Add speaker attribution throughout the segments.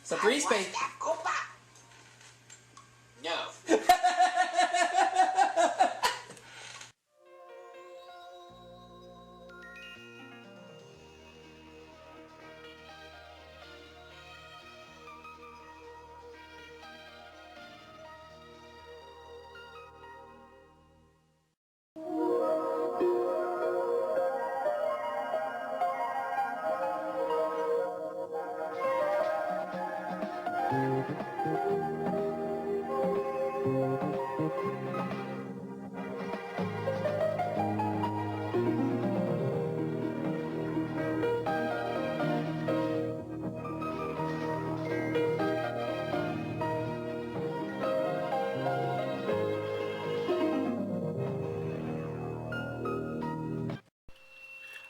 Speaker 1: So 3 space.
Speaker 2: No.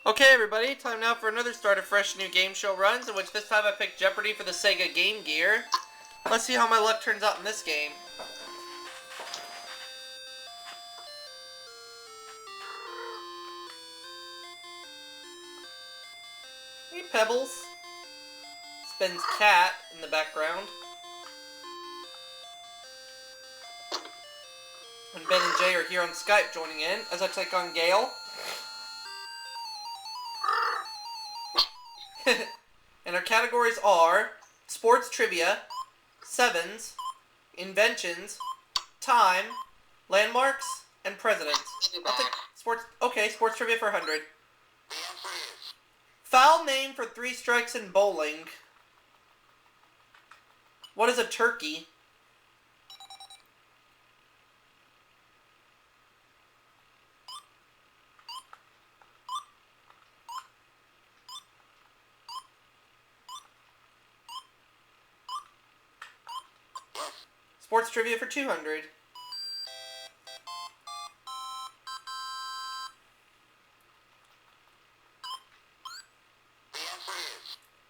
Speaker 1: Okay, everybody, time now for another start of fresh new game show runs, in which this time I picked Jeopardy for the Sega Game Gear. Let's see how my luck turns out in this game. Hey, Pebbles. Spins cat in the background. And Ben and Jay are here on Skype joining in as I take on Gale. And our categories are sports trivia, sevens, inventions, time, landmarks, and presidents. I'll take sports. Okay, sports trivia for 100. Foul name for 3 strikes in bowling. What is a turkey? Sports trivia for 200.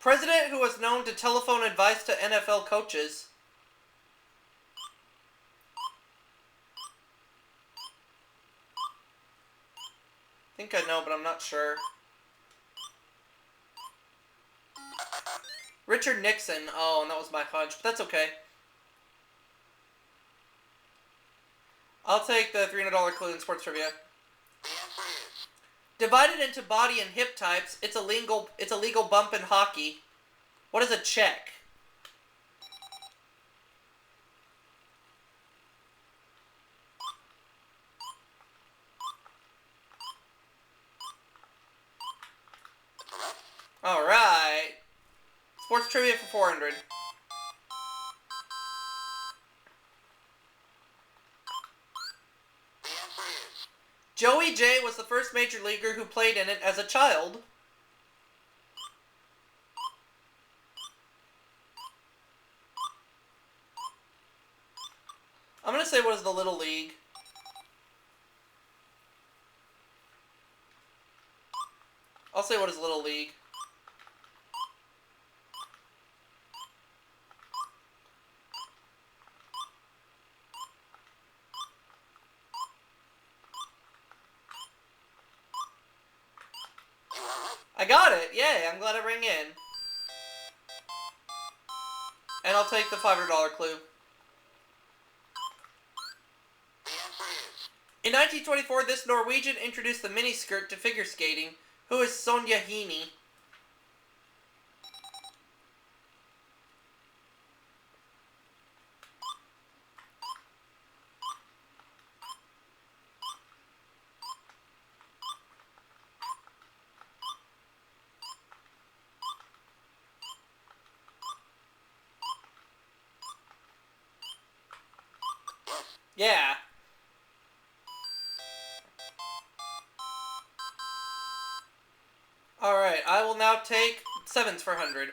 Speaker 1: President who was known to telephone advice to NFL coaches. I think I know, but I'm not sure. Richard Nixon. Oh, and that was my hunch, but that's okay. I'll take the $300 clue in sports trivia. Divided into body and hip types, it's a legal bump in hockey. What is a check? All right. Sports trivia for 400. Joey J was the first major leaguer who played in it as a child. I'm going to say what is the Little League. I'll say what is Little League. I got it! Yay, I'm glad I rang in. And I'll take the $500 clue. In 1924, this Norwegian introduced the miniskirt to figure skating. Who is Sonja Heaney? Yeah. Alright, I will now take sevens for 100.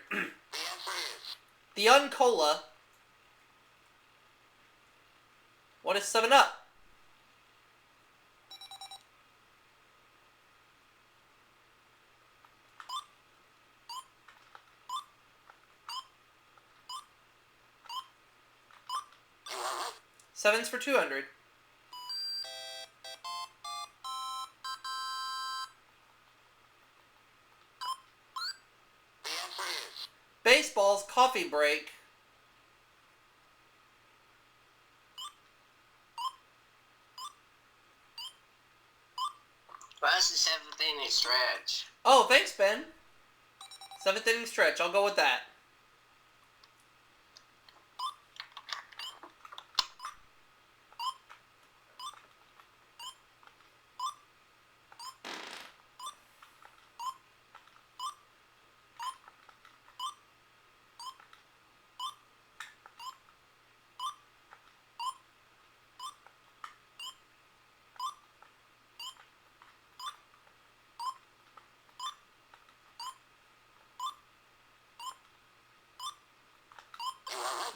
Speaker 1: The Uncola. What is 7-Up? Sevens for 200. Baseball's coffee break.
Speaker 2: inning stretch.
Speaker 1: Oh, thanks, Ben. 7th inning stretch. I'll go with that.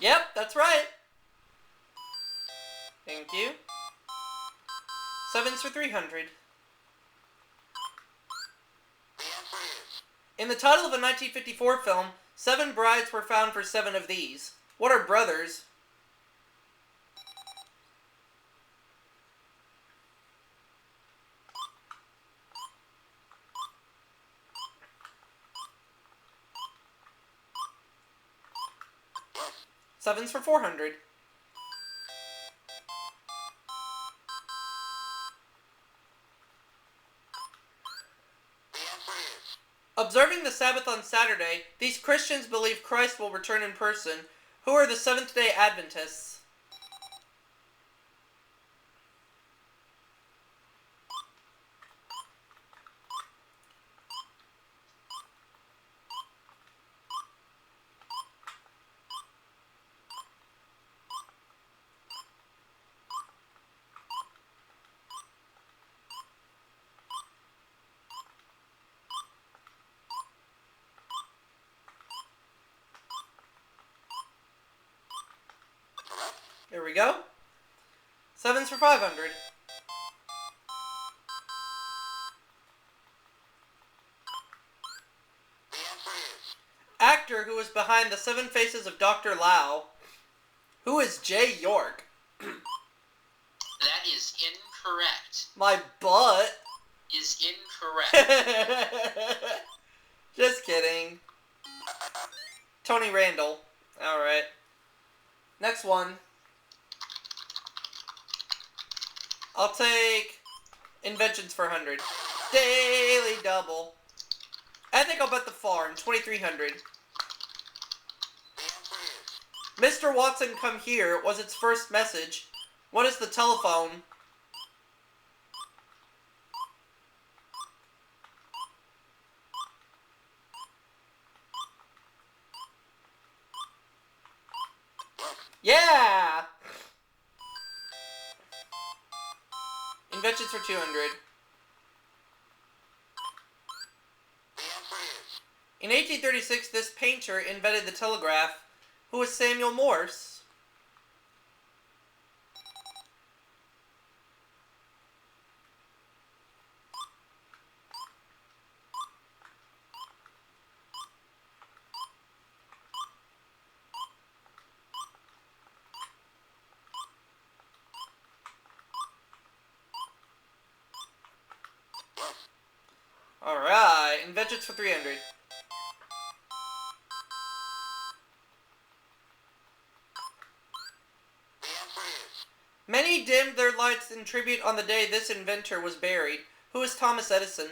Speaker 1: Yep, that's right. Thank you. 7s for 300. In the title of a 1954 film, 7 brides were found for 7 of these. What are brothers? Sevens for 400. Observing the Sabbath on Saturday, these Christians believe Christ will return in person. Who are the Seventh-day Adventists? There we go. 7s for 500. Actor who was behind the 7 Faces of Dr. Lau. Who is Jay York?
Speaker 2: That is incorrect.
Speaker 1: My butt.
Speaker 2: Is incorrect.
Speaker 1: Just kidding. Tony Randall. Alright. Next one. I'll take Inventions for 100. Daily double. I think I'll bet the farm. 2,300. Mr. Watson, come here was its first message. What is the telephone? Yeah! Inventions for 200. In 1836, this painter invented the telegraph. Who was Samuel Morse? Alright, Inventions for 300. Many dimmed their lights in tribute on the day this inventor was buried. Who is Thomas Edison?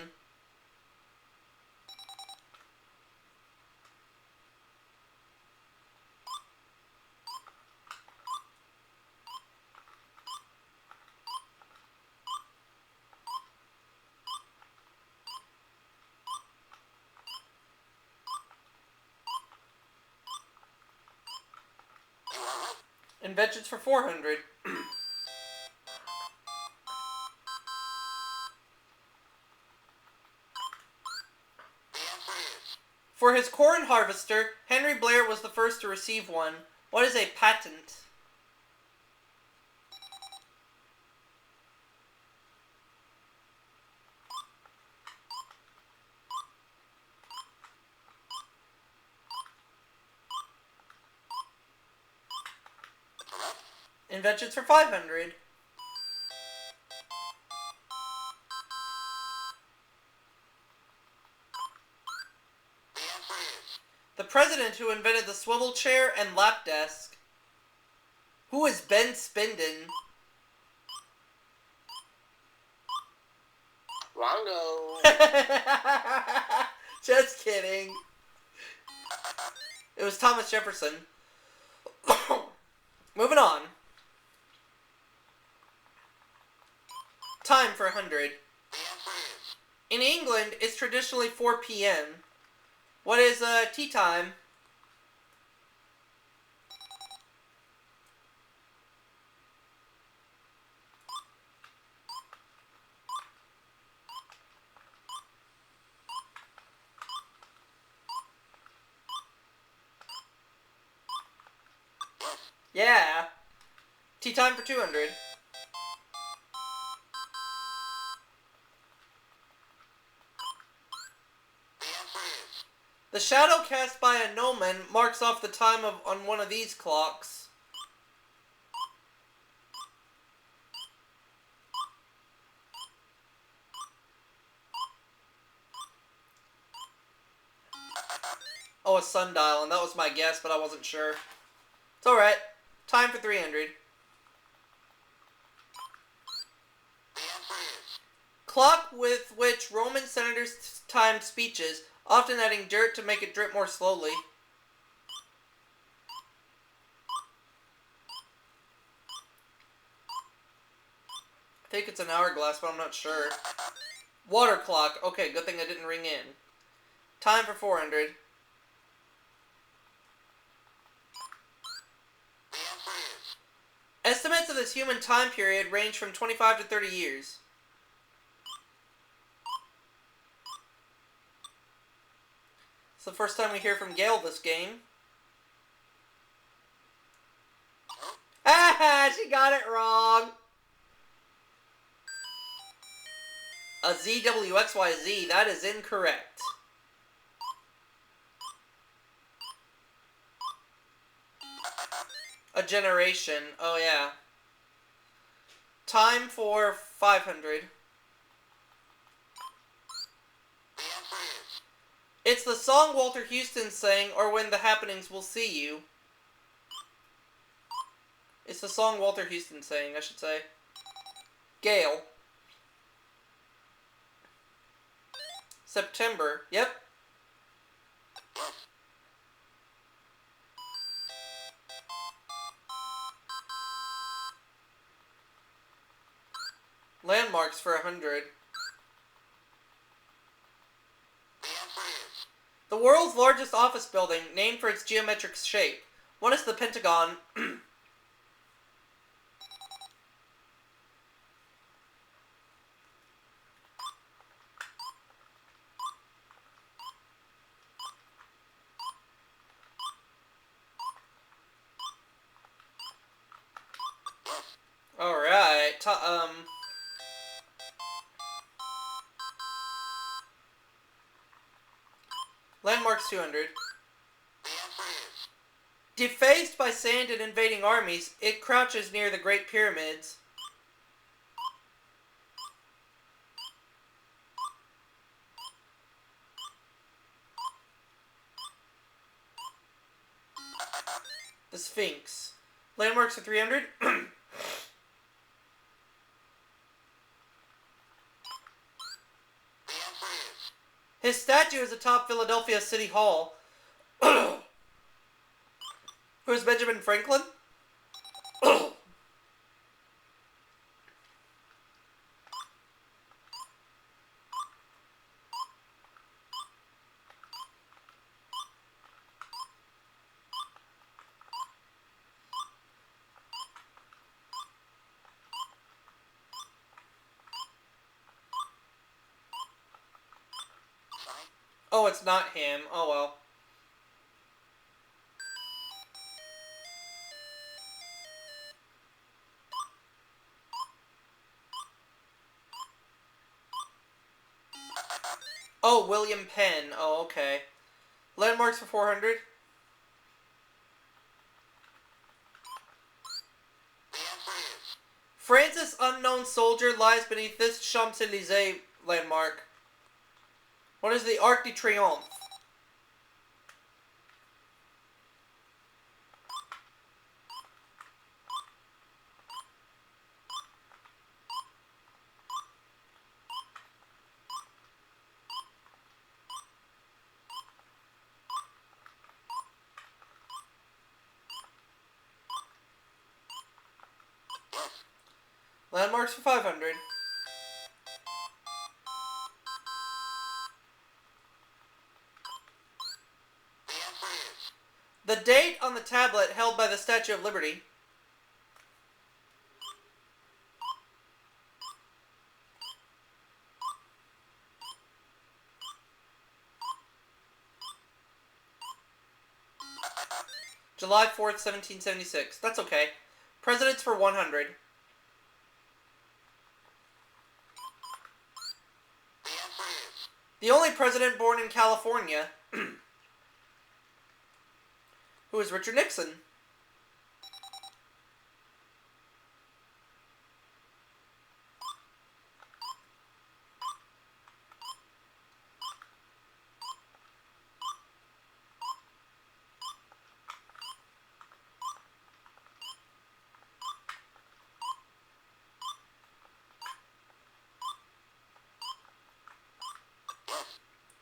Speaker 1: Inventions for 400. For his corn harvester, Henry Blair was the first to receive one. What is a patent? Inventions for 500. The president who invented the swivel chair and lap desk. Who is Ben Spinden?
Speaker 2: Wrongo.
Speaker 1: Just kidding. It was Thomas Jefferson. Moving on. Time for 100. In England, it's traditionally 4 p.m. What is tea time? Yeah. Tea time for 200. The shadow cast by a gnomon marks off the time on one of these clocks. Oh, a sundial, and that was my guess, but I wasn't sure. It's alright. Time for 300. Clock with which Roman senators timed speeches, often adding dirt to make it drip more slowly. I think it's an hourglass, but I'm not sure. Water clock. Okay, good thing I didn't ring in. Time for 400. Estimates of this human time period range from 25 to 30 years. It's the first time we hear from Gale this game. Ah, she got it wrong. A ZWXYZ, that is incorrect. A generation, oh yeah. Time for 500. It's the song Walter Houston sang, or When the Happenings Will See You. It's the song Walter Houston sang, I should say. Gale. September. Yep. Landmarks for 100. The world's largest office building, named for its geometric shape. What is the Pentagon? Alright, Landmarks 200. Defaced by sand and invading armies, it crouches near the Great Pyramids. The Sphinx. Landmarks for 300. His statue is atop Philadelphia City Hall. Who's Benjamin Franklin? Oh, it's not him. Oh well. Oh, William Penn. Oh, okay. Landmarks for 400. France's unknown soldier lies beneath this Champs-Élysées landmark. What is the Arc de Triomphe? Landmarks for 500.
Speaker 2: The answer is
Speaker 1: The date on the tablet held by the Statue of Liberty. July 4th, 1776. That's okay. Presidents for 100.
Speaker 2: the answer is
Speaker 1: The only president born in California, who is Richard Nixon.
Speaker 2: yes.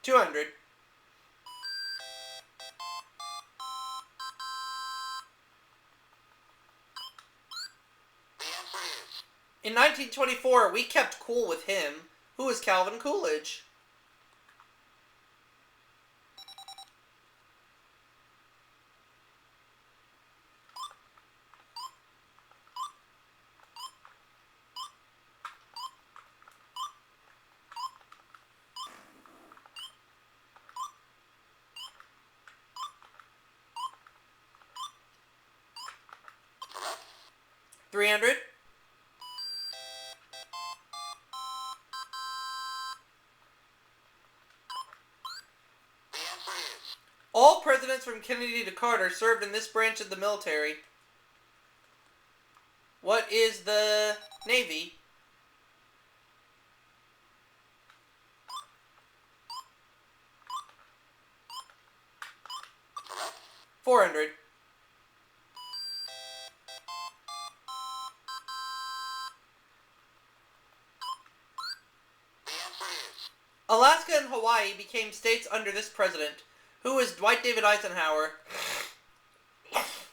Speaker 1: 200.
Speaker 2: The answer is
Speaker 1: In 1924, we kept cool with him, who is Calvin Coolidge.
Speaker 2: correct.
Speaker 1: 300.
Speaker 2: The answer is
Speaker 1: All presidents from Kennedy to Carter served in this branch of the military. What is the Navy?
Speaker 2: correct.
Speaker 1: 400.
Speaker 2: The answer is
Speaker 1: Alaska and Hawaii became states under this president, who is Dwight David Eisenhower.
Speaker 2: yes.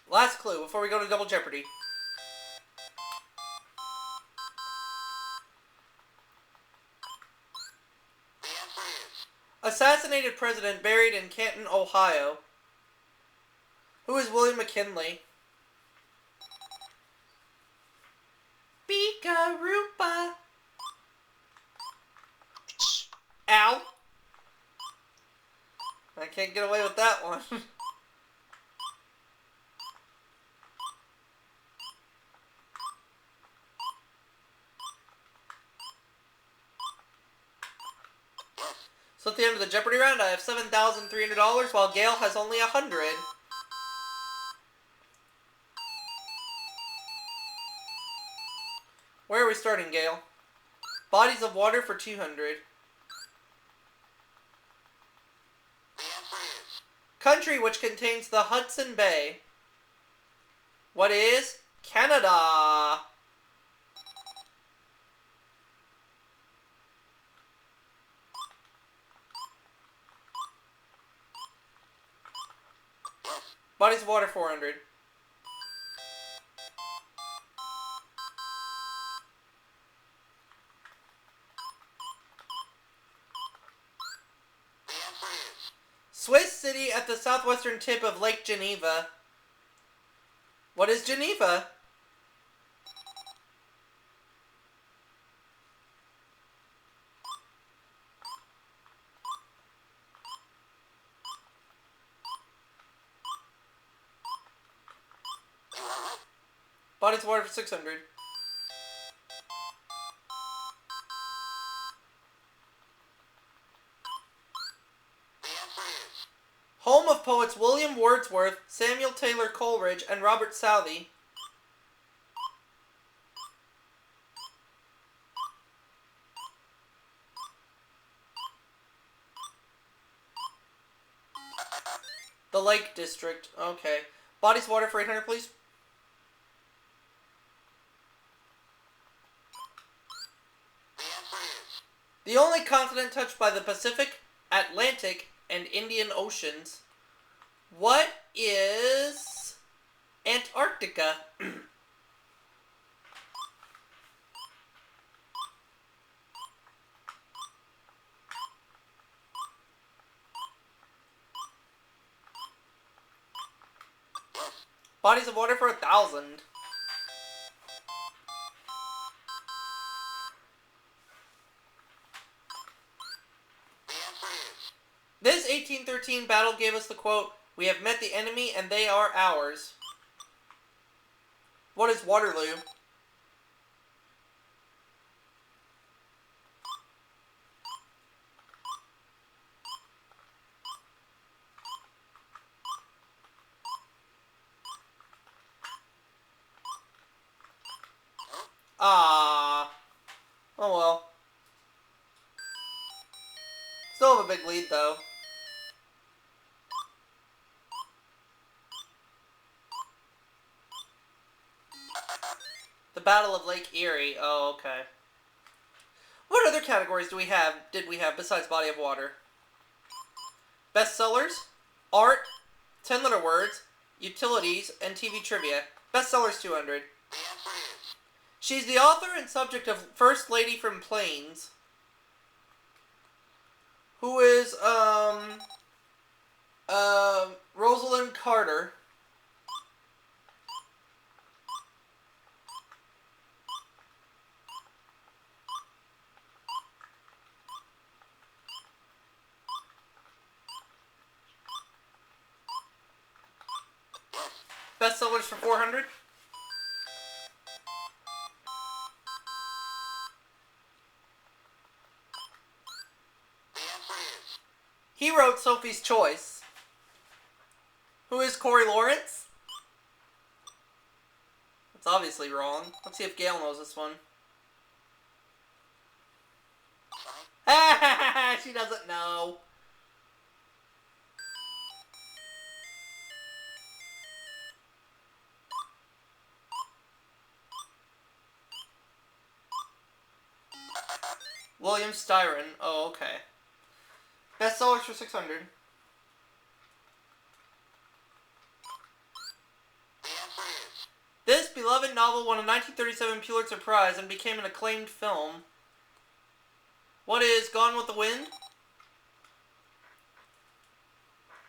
Speaker 1: Last clue before we go to Double Jeopardy.
Speaker 2: The answer is
Speaker 1: Assassinated president buried in Canton, Ohio. Who is William McKinley? Beakaroopa. Ow. I can't get away with that one.
Speaker 2: yes.
Speaker 1: So at the end of the Jeopardy round, I have $7,300, while Gail has only 100. Where are we starting, Gail? Bodies of water for 200.
Speaker 2: The answer is
Speaker 1: Country which contains the Hudson Bay. What is Canada?
Speaker 2: yes.
Speaker 1: Bodies of water 400.
Speaker 2: The answer is
Speaker 1: Swiss city at the southwestern tip of Lake Geneva. What is Geneva?
Speaker 2: you are right.
Speaker 1: Bodies of water for 600.
Speaker 2: The answer is
Speaker 1: Home of poets William Wordsworth, Samuel Taylor Coleridge, and Robert Southey. The Lake District. Okay. Bodies of water for 800, please.
Speaker 2: The answer is
Speaker 1: The only continent touched by the Pacific, Atlantic, and Indian Oceans. What is Antarctica?
Speaker 2: yes.
Speaker 1: Bodies of water for 1,000.
Speaker 2: The answer is
Speaker 1: This 1813 battle gave us the quote, "We have met the enemy and they are ours." What is Waterloo? Ah. Oh well. Still have a big lead though. The Battle of Lake Erie. Oh, okay. What other categories did we have besides body of water? Bestsellers, art, 10-letter words, utilities, and TV trivia. Bestsellers 200.
Speaker 2: the answer is
Speaker 1: She's the author and subject of First Lady from Plains, who is Rosalind Carter.
Speaker 2: yes.
Speaker 1: Bestsellers for 400.
Speaker 2: The answer is
Speaker 1: He wrote Sophie's Choice. Who is Corey Lawrence? That's obviously wrong. Let's see if Gail knows this one.
Speaker 2: sorry.
Speaker 1: She doesn't know. William Styron. Oh, okay. Bestsellers for 600.
Speaker 2: The answer is
Speaker 1: This beloved novel won a 1937 Pulitzer Prize and became an acclaimed film. What is Gone with the Wind?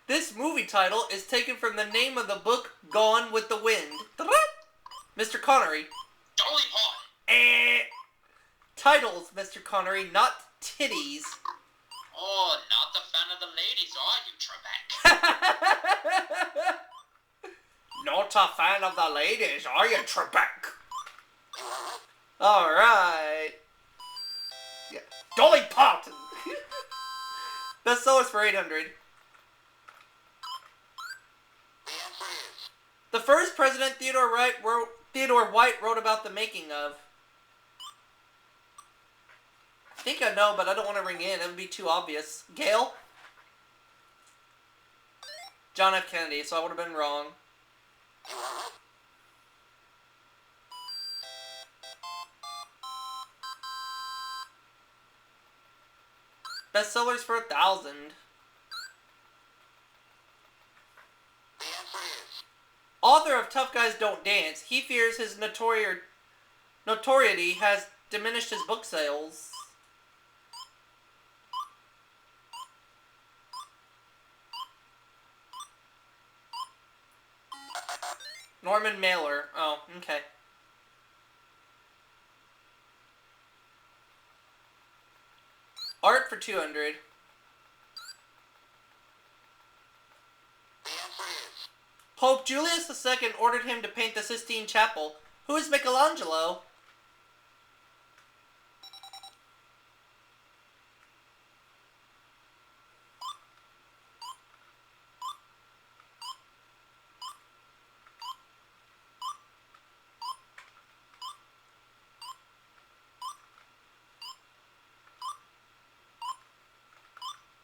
Speaker 1: This movie title is taken from the name of the book Gone with the Wind. Mr. Connery.
Speaker 2: Dolly Parton.
Speaker 1: Titles, Mr. Connery, not titties.
Speaker 2: Oh, not the fan of the ladies, are you, Trebek?
Speaker 1: Not a fan of the ladies, are you, Trebek? Alright. Yeah. Dolly Parton! Bestsellers for 800.
Speaker 2: The answer is
Speaker 1: The first president Theodore White wrote about the making of. I think I know, but I don't want to ring in. It would be too obvious. Gail? John F. Kennedy, so I would have been wrong.
Speaker 2: you are right.
Speaker 1: Bestsellers for 1,000.
Speaker 2: The answer is
Speaker 1: Author of Tough Guys Don't Dance, he fears his notoriety has diminished his book sales. Norman Mailer. Oh, okay. Art for 200.
Speaker 2: the answer is
Speaker 1: Pope Julius II ordered him to paint the Sistine Chapel. Who is Michelangelo?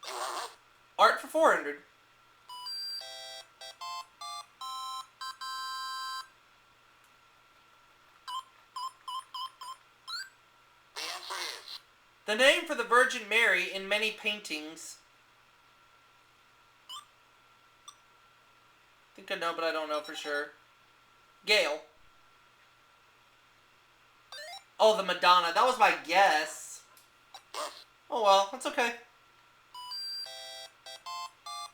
Speaker 2: you are right.
Speaker 1: Art for 400. The name for the Virgin Mary in many paintings. I think I know, but I don't know for sure. Gale. Oh, the Madonna. That was my guess. Oh well, that's okay.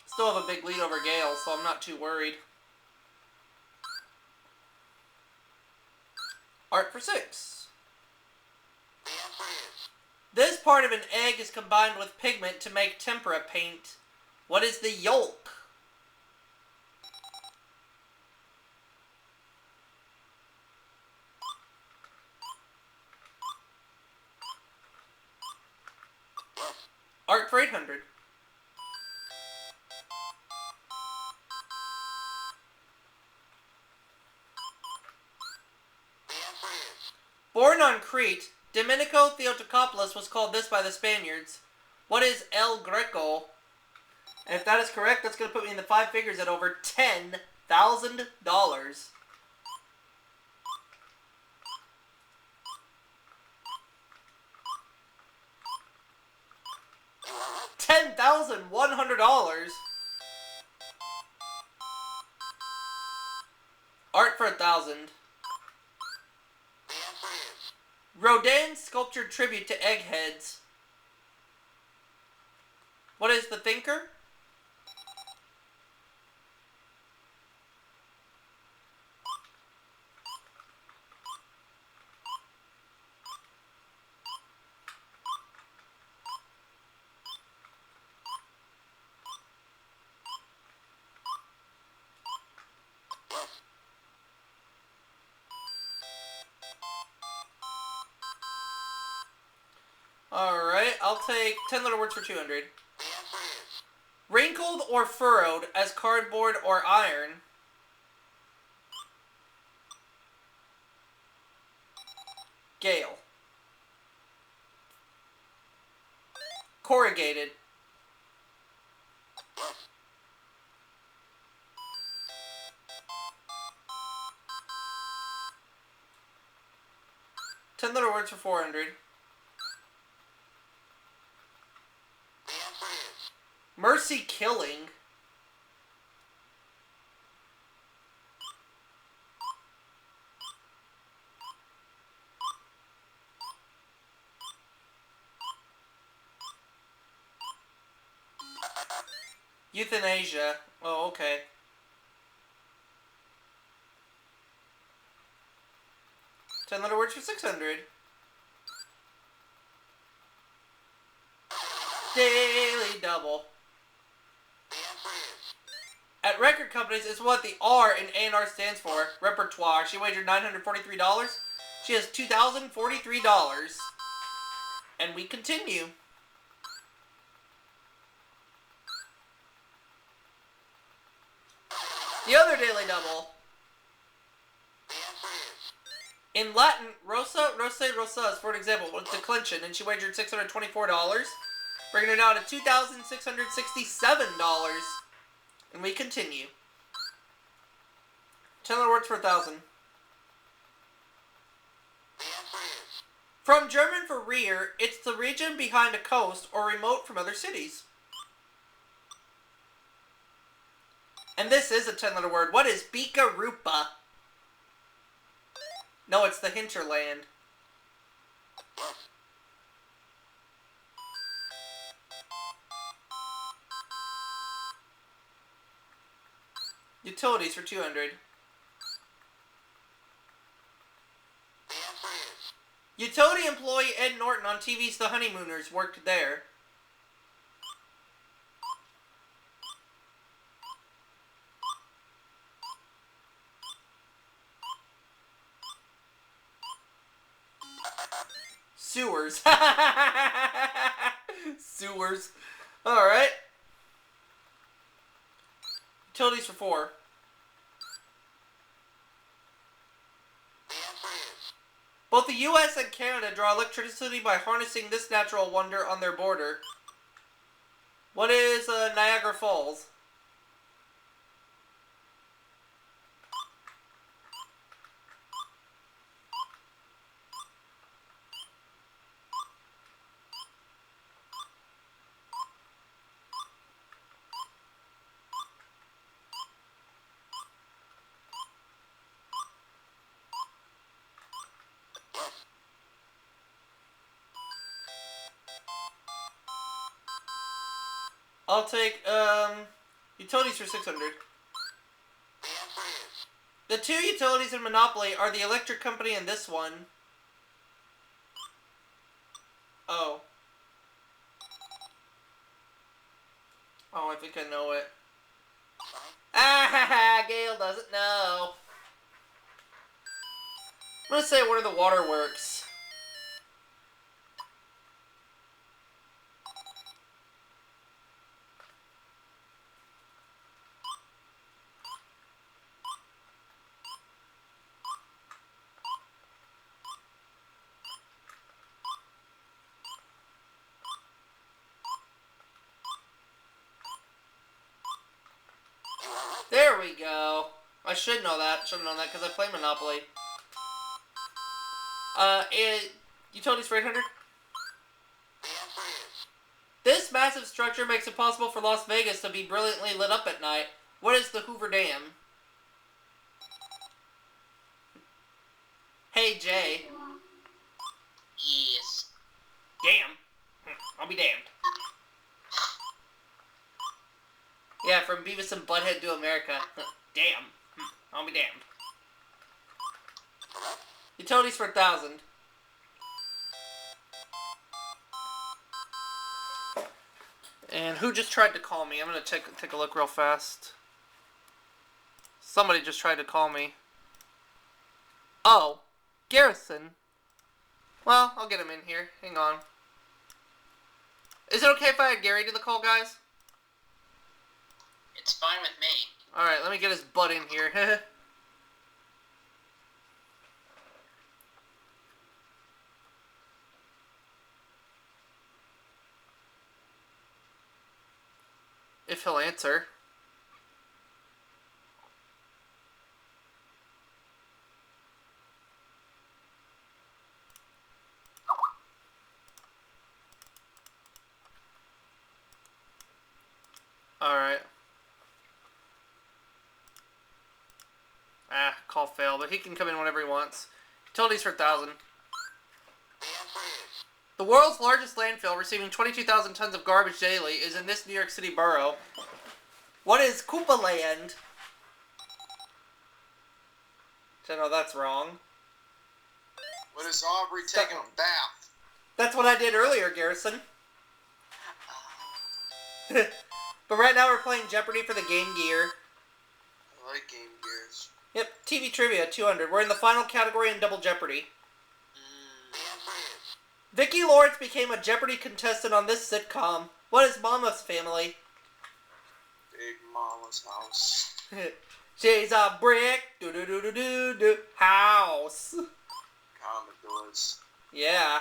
Speaker 1: Still have a big lead over Gale, so I'm not too worried. Art for 6. This part of an egg is combined with pigment to make tempera paint. What is the yolk? Art for 800. Born on Crete, Domenico Theotokopoulos was called this by the Spaniards. What is El Greco? And if that is correct, that's going to put me in the 5 figures at over $10,000. $10,100. Art for 1,000. Rodin sculptured tribute to eggheads. What is the thinker? Alright, I'll take 10 letter words for 200. Wrinkled or furrowed as cardboard or iron. Gale. Corrugated. Ten letter words for 400. Mercy killing. Euthanasia. Oh, okay. 10 letter words for 600. Daily double. At record companies, it's what the R in A&R stands for. Repertoire. She wagered $943. She has $2,043. And we continue. The other daily double. In Latin, rosa, rose, rosas, for an example, was declension, and she wagered $624, bringing her now to $2,667. And we continue. 10 letter words for 1,000. From German for rear, it's the region behind a coast or remote from other cities. And this is a 10 letter word. What is Bika Rupa? No, it's the hinterland. Utilities for 200. Utility employee Ed Norton on TV's The Honeymooners worked there. Sewers. Sewers. Alright. Utilities for 4. Both the US and Canada draw electricity by harnessing this natural wonder on their border. What is Niagara Falls? I'll take, utilities for 600.
Speaker 2: The answer is...
Speaker 1: The two utilities in Monopoly are the electric company and this one. Oh. Oh, I think I know it. Ah ha ha, Gail doesn't know. I'm gonna say one of the waterworks. There we go. I should know that. Should have known that because I play Monopoly. Utilities for 800?
Speaker 2: The answer is...
Speaker 1: This massive structure makes it possible for Las Vegas to be brilliantly lit up at night. What is the Hoover Dam? Hey, Jay.
Speaker 2: Yes.
Speaker 1: Damn. I'll be damned. Yeah, from Beavis and Butthead to America. Damn. I'll be damned. Utilities for 1,000. And who just tried to call me? I'm gonna take a look real fast. Somebody just tried to call me. Oh, Garrison. Well, I'll get him in here. Hang on. Is it okay if I add Gary to the call, guys?
Speaker 2: It's fine with me.
Speaker 1: Alright, let me get his butt in here. If he'll answer. Alright. Call failed, but he can come in whenever he wants. Utilities for 1,000.
Speaker 2: The answer is...
Speaker 1: The world's largest landfill, receiving 22,000 tons of garbage daily, is in this New York City borough. What is Koopa Land? No, that's wrong.
Speaker 3: What is Aubrey taking a bath?
Speaker 1: That's what I did earlier, Garrison. But right now we're playing Jeopardy for the Game Gear.
Speaker 3: I like Game Gears.
Speaker 1: Yep, TV Trivia, 200. We're in the final category in Double Jeopardy.
Speaker 2: The answer is...
Speaker 1: Vicki Lawrence became a Jeopardy contestant on this sitcom. What is Mama's Family?
Speaker 3: Big Mama's house.
Speaker 1: She's a brick, do-do-do-do-do-do, house.
Speaker 3: Commodores.
Speaker 1: Yeah.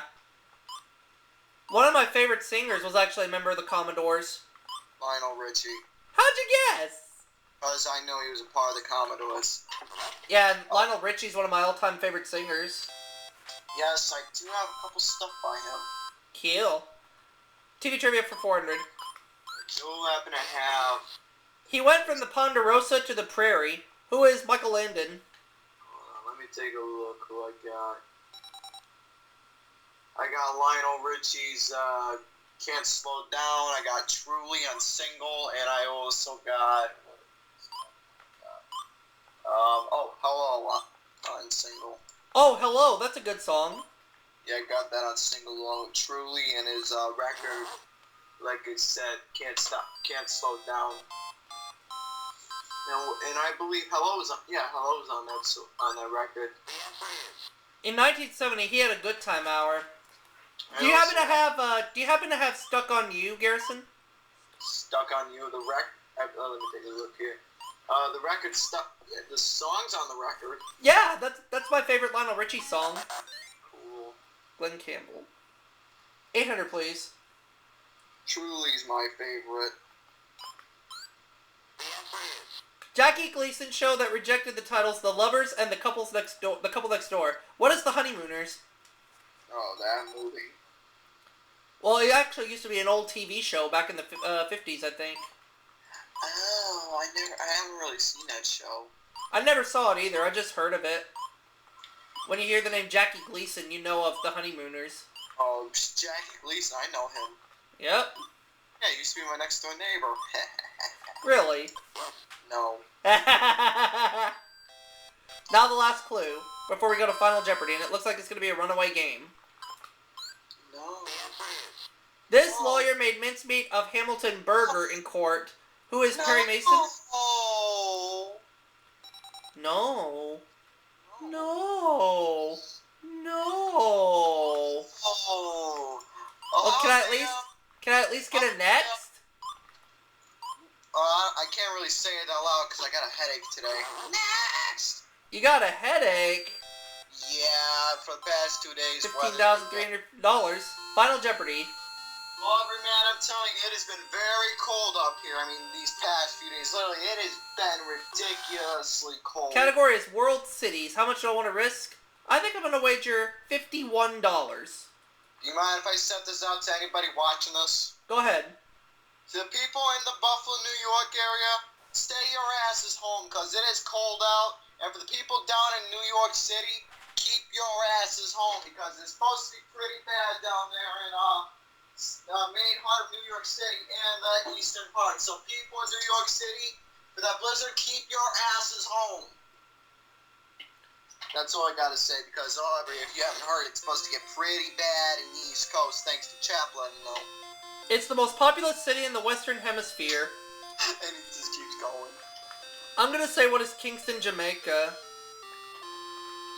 Speaker 1: One of my favorite singers was actually a member of the Commodores.
Speaker 3: Lionel Richie.
Speaker 1: How'd you guess?
Speaker 3: Because I know he was a part of the Commodores.
Speaker 1: Yeah, and Lionel Richie's one of my all-time favorite singers.
Speaker 3: Yes, I do have a couple stuff by him.
Speaker 1: Kill. TV Trivia for 400.
Speaker 3: I do happen to have...
Speaker 1: He went from the Ponderosa to the Prairie. Who is Michael Landon?
Speaker 3: Let me take a look who I got. I got Lionel Richie's Can't Slow Down. I got Truly on single, and I also got Hello on single.
Speaker 1: Oh, Hello. That's a good song.
Speaker 3: Yeah, I got that on single along with Truly, and his record, like I said, Can't Slow Down. And I believe Hello's on that record.
Speaker 1: In 1970, he had a Good Time Hour. Do you happen to have Stuck on You, Garrison?
Speaker 3: Stuck on You, the record. Let me take a look here. The record stuck. The song's on the record.
Speaker 1: Yeah, that's my favorite Lionel Richie song.
Speaker 3: Cool.
Speaker 1: Glenn Campbell. 800, please.
Speaker 3: Truly's my favorite.
Speaker 1: Jackie Gleason show that rejected the titles The Lovers and The Couple Next Door. What is The Honeymooners?
Speaker 3: Oh, that movie.
Speaker 1: Well, it actually used to be an old TV show back in the 50s, I think.
Speaker 3: Oh, I haven't really seen that show.
Speaker 1: I never saw it either. I just heard of it. When you hear the name Jackie Gleason, you know of The Honeymooners.
Speaker 3: Oh, Jackie Gleason, I know him.
Speaker 1: Yep.
Speaker 3: Yeah, you used to be my next door neighbor.
Speaker 1: Really?
Speaker 3: No.
Speaker 1: Now the last clue, before we go to Final Jeopardy, and it looks like it's going to be a runaway game.
Speaker 3: No.
Speaker 1: This lawyer made mincemeat of Hamilton Burger in court. Who is Perry Mason?
Speaker 3: Oh.
Speaker 1: No. No. No.
Speaker 3: Oh.
Speaker 1: Oh, can I at least get a next?
Speaker 3: I can't really say it out loud because I got a headache today. Next!
Speaker 1: You got a headache.
Speaker 3: Yeah, for the past 2 days.
Speaker 1: $15,300. Final Jeopardy.
Speaker 3: Aubrey, man, I'm telling you, it has been very cold up here. I mean, these past few days, literally, it has been ridiculously cold.
Speaker 1: Category is World Cities. How much do I want to risk? I think I'm going to wager $51.
Speaker 3: Do you mind if I set this out to anybody watching this?
Speaker 1: Go ahead.
Speaker 3: To the people in the Buffalo, New York area, stay your asses home because it is cold out. And for the people down in New York City, keep your asses home because it's supposed to be pretty bad down there in main heart of New York City and the eastern part. So people in New York City, for that blizzard, keep your asses home. That's all I gotta say because, Aubrey, if you haven't heard, it's supposed to get pretty bad in the East Coast thanks to Chaplin, you know.
Speaker 1: It's the most populous city in the Western Hemisphere.
Speaker 3: And it just keeps going.
Speaker 1: I'm gonna say what is Kingston, Jamaica.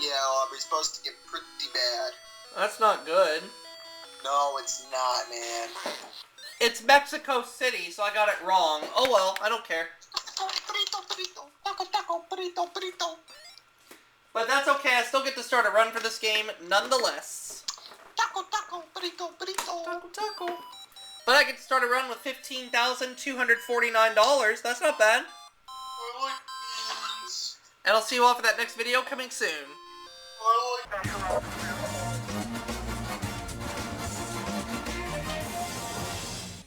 Speaker 3: Yeah, Aubrey, it's supposed to get pretty bad.
Speaker 1: That's not good.
Speaker 3: No, it's not, man.
Speaker 1: It's Mexico City, so I got it wrong. Oh well, I don't care. But that's okay, I still get to start a run for this game nonetheless. Taco. But I get to start a run with $15,249. That's not bad. And I'll see you all for that next video coming soon.